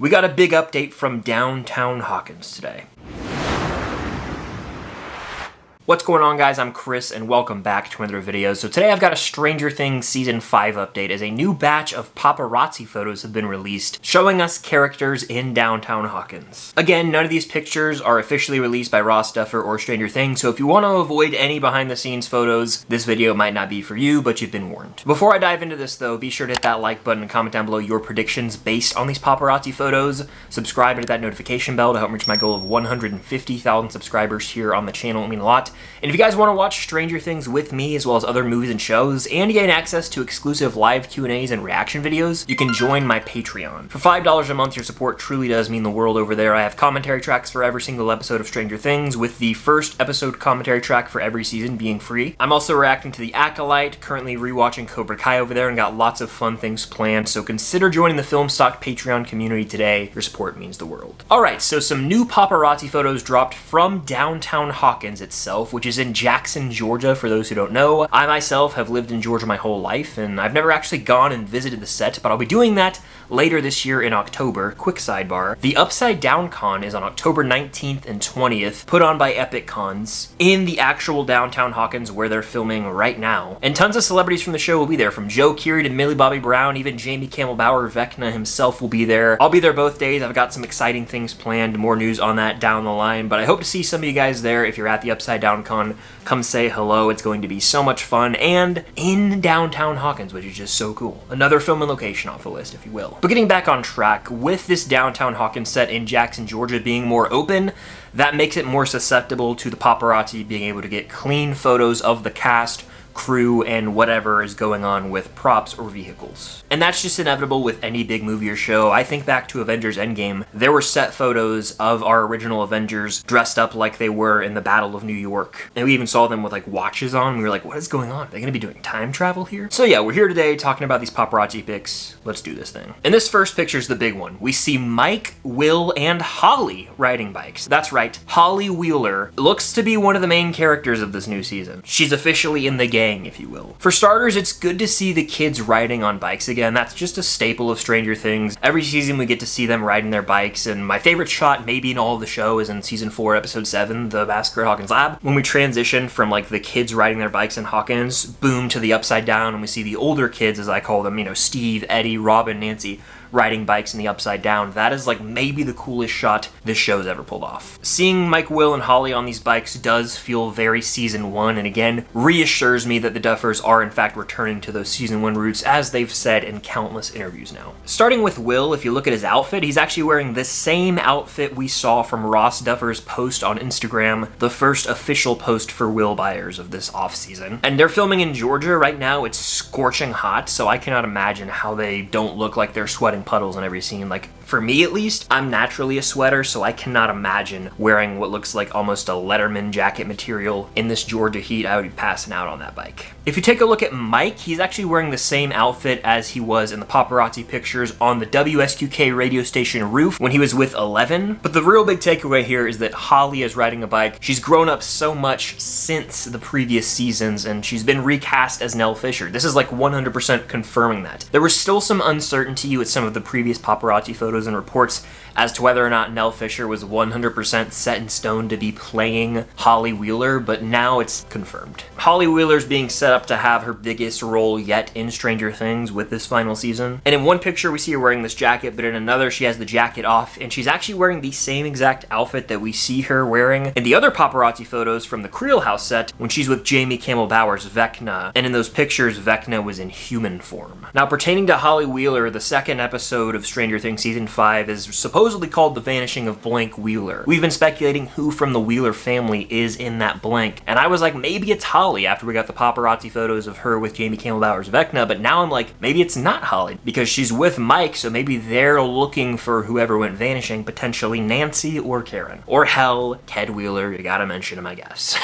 We got a big update from Downtown Hawkins today. What's going on, guys? I'm Chris and welcome back to another video. So today I've got a Stranger Things Season 5 update as a new batch of paparazzi photos have been released showing us characters in Downtown Hawkins. Again, none of these pictures are officially released by Duffer or Stranger Things, so if you want to avoid any behind the scenes photos, this video might not be for you, but you've been warned. Before I dive into this though, be sure to hit that like button and comment down below your predictions based on these paparazzi photos. Subscribe and hit that notification bell to help reach my goal of 150,000 subscribers here on the channel. It would mean a lot. And if you guys want to watch Stranger Things with me, as well as other movies and shows, and gain access to exclusive live Q&As and reaction videos, you can join my Patreon. For $5 a month, your support truly does mean the world over there. I have commentary tracks for every single episode of Stranger Things, with the first episode commentary track for every season being free. I'm also reacting to The Acolyte, currently rewatching Cobra Kai over there, and got lots of fun things planned, so consider joining the Film Stock Patreon community today. Your support means the world. Alright, so some new paparazzi photos dropped from Downtown Hawkins itself, which is in Jackson, Georgia, for those who don't know. I myself have lived in Georgia my whole life, and I've never actually gone and visited the set, but I'll be doing that later this year in October. Quick sidebar. The Upside Down Con is on October 19th and 20th, put on by Epic Cons, in the actual Downtown Hawkins where they're filming right now. And tons of celebrities from the show will be there, from Joe Keery to Millie Bobby Brown, even Jamie Campbell Bower, Vecna himself will be there. I'll be there both days. I've got some exciting things planned, more news on that down the line, but I hope to see some of you guys there. If you're at the Upside Down Con, come say hello. It's going to be so much fun, and in Downtown Hawkins, which is just so cool. Another film and location off the list, if you will. But getting back on track, with this Downtown Hawkins set in Jackson, Georgia being more open, that makes it more susceptible to the paparazzi being able to get clean photos of the cast, crew, and whatever is going on with props or vehicles. And that's just inevitable with any big movie or show. I think back to Avengers Endgame. There were set photos of our original Avengers dressed up like they were in the Battle of New York. And we even saw them with like watches on. We were like, what is going on? Are they gonna be doing time travel here? So yeah, we're here today talking about these paparazzi pics. Let's do this thing. And this first picture is the big one. We see Mike, Will, and Holly riding bikes. That's right, Holly Wheeler looks to be one of the main characters of this new season. She's officially in the gang, if you will. For starters, it's good to see the kids riding on bikes again. That's just a staple of Stranger Things. Every season we get to see them riding their bikes, and my favorite shot maybe in all of the show is in season 4, episode 7, The Massacre at Hawkins Lab, when we transition from like the kids riding their bikes in Hawkins, boom, to the Upside Down, and we see the older kids, as I call them, you know, Steve, Eddie, Robin, Nancy, riding bikes in the Upside Down. That is like maybe the coolest shot this show's ever pulled off. Seeing Mike, Will, and Holly on these bikes does feel very season 1, and again, reassures me that the Duffers are in fact returning to those season 1 roots, as they've said in countless interviews now. Starting with Will, if you look at his outfit, he's actually wearing the same outfit we saw from Ross Duffer's post on Instagram, the first official post for Will Byers of this off-season. And they're filming in Georgia right now. It's scorching hot, so I cannot imagine how they don't look like they're sweating puddles in every scene. Like, for me at least, I'm naturally a sweater, so I cannot imagine wearing what looks like almost a Letterman jacket material in this Georgia heat. I would be passing out on that bike. If you take a look at Mike, he's actually wearing the same outfit as he was in the paparazzi pictures on the WSQK radio station roof when he was with Eleven. But the real big takeaway here is that Holly is riding a bike. She's grown up so much since the previous seasons, and she's been recast as Nell Fisher. This is like 100% confirming that. There was still some uncertainty with some of the previous paparazzi photos and reports as to whether or not Nell Fisher was 100% set in stone to be playing Holly Wheeler, but now it's confirmed. Holly Wheeler's being set up to have her biggest role yet in Stranger Things with this final season. And in one picture we see her wearing this jacket, but in another she has the jacket off, and she's actually wearing the same exact outfit that we see her wearing in the other paparazzi photos from the Creel House set when she's with Jamie Campbell Bower's Vecna, and in those pictures Vecna was in human form. Now, pertaining to Holly Wheeler, the second episode of Stranger Things season 5 is supposedly called The Vanishing of Blank Wheeler. We've been speculating who from the Wheeler family is in that blank, and I was like, maybe it's Holly after we got the paparazzi photos of her with Jamie Campbell Bower's Vecna, but now I'm like, maybe it's not Holly, because she's with Mike, so maybe they're looking for whoever went vanishing, potentially Nancy or Karen. Or hell, Ted Wheeler, you gotta mention him, I guess.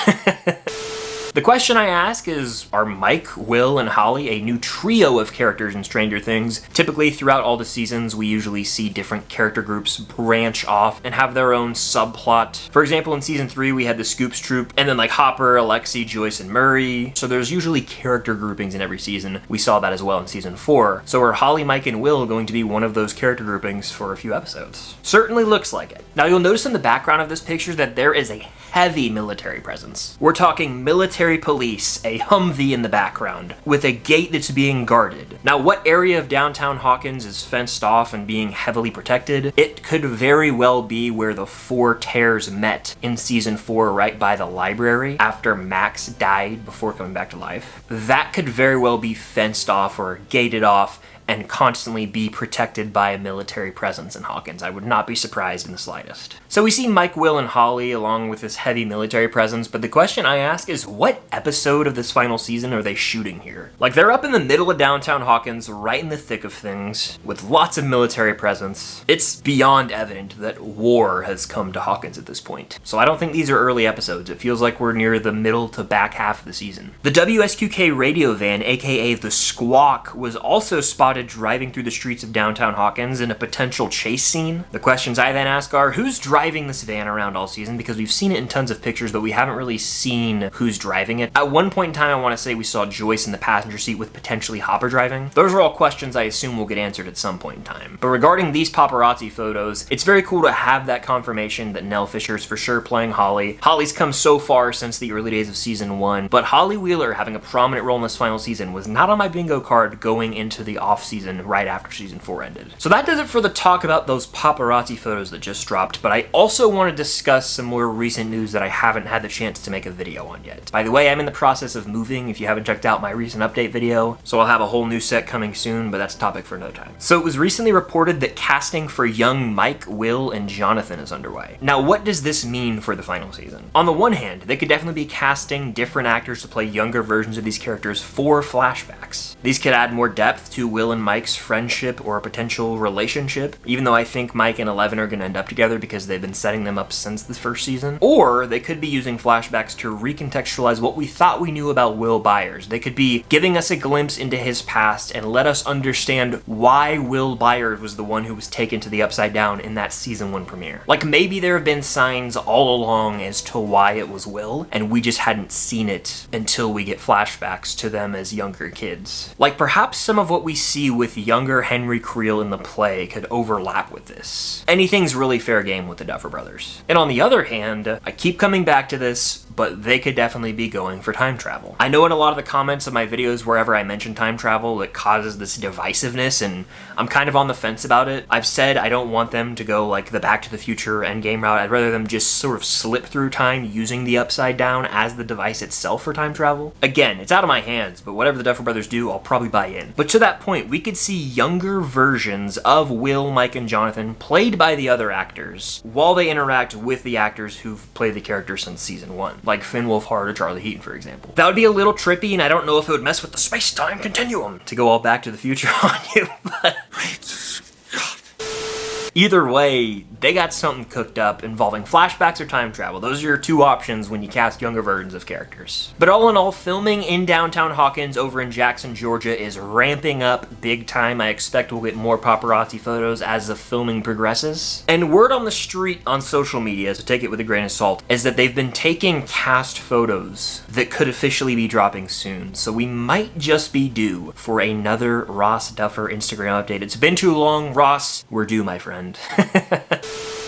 The question I ask is, are Mike, Will, and Holly a new trio of characters in Stranger Things? Typically, throughout all the seasons, we usually see different character groups branch off and have their own subplot. For example, in season 3, we had the Scoops Troop, and then like Hopper, Alexi, Joyce, and Murray. So there's usually character groupings in every season. We saw that as well in season 4. So are Holly, Mike, and Will going to be one of those character groupings for a few episodes? Certainly looks like it. Now you'll notice in the background of this picture that there is a heavy military presence. We're talking military police, a Humvee in the background, with a gate that's being guarded. Now, what area of downtown Hawkins is fenced off and being heavily protected? It could very well be where the 4 Tears met in season 4, right by the library, after Max died before coming back to life. That could very well be fenced off or gated off and constantly be protected by a military presence in Hawkins. I would not be surprised in the slightest. So we see Mike, Will, and Holly along with this heavy military presence, but the question I ask is, what episode of this final season are they shooting here? Like, they're up in the middle of downtown Hawkins, right in the thick of things, with lots of military presence. It's beyond evident that war has come to Hawkins at this point. So I don't think these are early episodes. It feels like we're near the middle to back half of the season. The WSQK radio van, aka the Squawk, was also spotted driving through the streets of downtown Hawkins in a potential chase scene. The questions I then ask are, who's driving this van around all season? Because we've seen it in tons of pictures, but we haven't really seen who's driving it. At one point in time, I want to say we saw Joyce in the passenger seat with potentially Hopper driving. Those are all questions I assume will get answered at some point in time. But regarding these paparazzi photos, it's very cool to have that confirmation that Nell Fisher is for sure playing Holly. Holly's come so far since the early days of season 1, but Holly Wheeler having a prominent role in this final season was not on my bingo card going into the off season right after season 4 ended. So that does it for the talk about those paparazzi photos that just dropped, but I also want to discuss some more recent news that I haven't had the chance to make a video on yet. By the way, I'm in the process of moving if you haven't checked out my recent update video, so I'll have a whole new set coming soon, but that's a topic for another time. So it was recently reported that casting for young Mike, Will, and Jonathan is underway. Now, what does this mean for the final season? On the one hand, they could definitely be casting different actors to play younger versions of these characters for flashbacks. These could add more depth to Will and Mike's friendship or a potential relationship, even though I think Mike and Eleven are going to end up together because they've been setting them up since the first season. Or they could be using flashbacks to recontextualize what we thought we knew about Will Byers. They could be giving us a glimpse into his past and let us understand why Will Byers was the one who was taken to the Upside Down in that season 1 premiere. Like, maybe there have been signs all along as to why it was Will, and we just hadn't seen it until we get flashbacks to them as younger kids. Like, perhaps some of what we see with younger Henry Creel in the play could overlap with this. Anything's really fair game with the Duffer brothers. And on the other hand, I keep coming back to this, but they could definitely be going for time travel. I know in a lot of the comments of my videos, wherever I mention time travel, it causes this divisiveness, and I'm kind of on the fence about it. I've said I don't want them to go like the Back to the Future Endgame route. I'd rather them just sort of slip through time using the Upside Down as the device itself for time travel. Again, it's out of my hands, but whatever the Duffer brothers do, I'll probably buy in. But to that point, we could see younger versions of Will, Mike, and Jonathan played by the other actors while they interact with the actors who've played the characters since season 1. Like Finn Wolfhard or Charlie Heaton, for example. That would be a little trippy, and I don't know if it would mess with the space-time continuum to go all Back to the Future on you, but... Either way, they got something cooked up involving flashbacks or time travel. Those are your two options when you cast younger versions of characters. But all in all, filming in downtown Hawkins over in Jackson, Georgia is ramping up big time. I expect we'll get more paparazzi photos as the filming progresses. And word on the street on social media, so take it with a grain of salt, is that they've been taking cast photos that could officially be dropping soon. So we might just be due for another Ross Duffer Instagram update. It's been too long, Ross. We're due, my friend.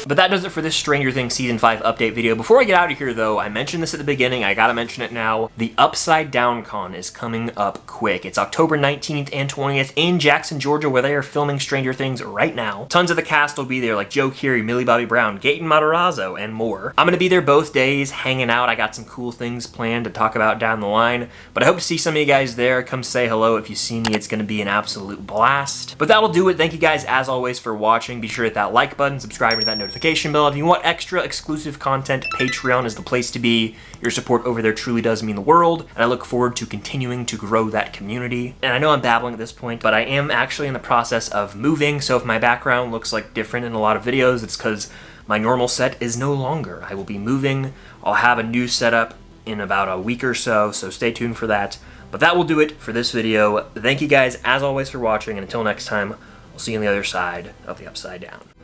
But that does it for this Stranger Things Season 5 update video. Before I get out of here though, I mentioned this at the beginning, I gotta mention it now. The Upside Down Con is coming up quick. It's October 19th and 20th in Jackson, Georgia, where they are filming Stranger Things right now. Tons of the cast will be there, like Joe Keery, Millie Bobby Brown, Gaten Matarazzo, and more. I'm gonna be there both days, hanging out. I got some cool things planned to talk about down the line, but I hope to see some of you guys there. Come say hello if you see me. It's gonna be an absolute blast. But that'll do it. Thank you guys, as always, for watching. Be sure to hit that like button, subscribe to that notification bell. If you want extra exclusive content, Patreon is the place to be. Your support over there truly does mean the world, and I look forward to continuing to grow that community. And I know I'm babbling at this point, but I am actually in the process of moving, so if my background looks like different in a lot of videos, it's because my normal set is no longer. I will be moving, I'll have a new setup, in about a week or so, so stay tuned for that. But that will do it for this video. Thank you guys, as always, for watching, and until next time, I'll see you on the other side of the Upside Down.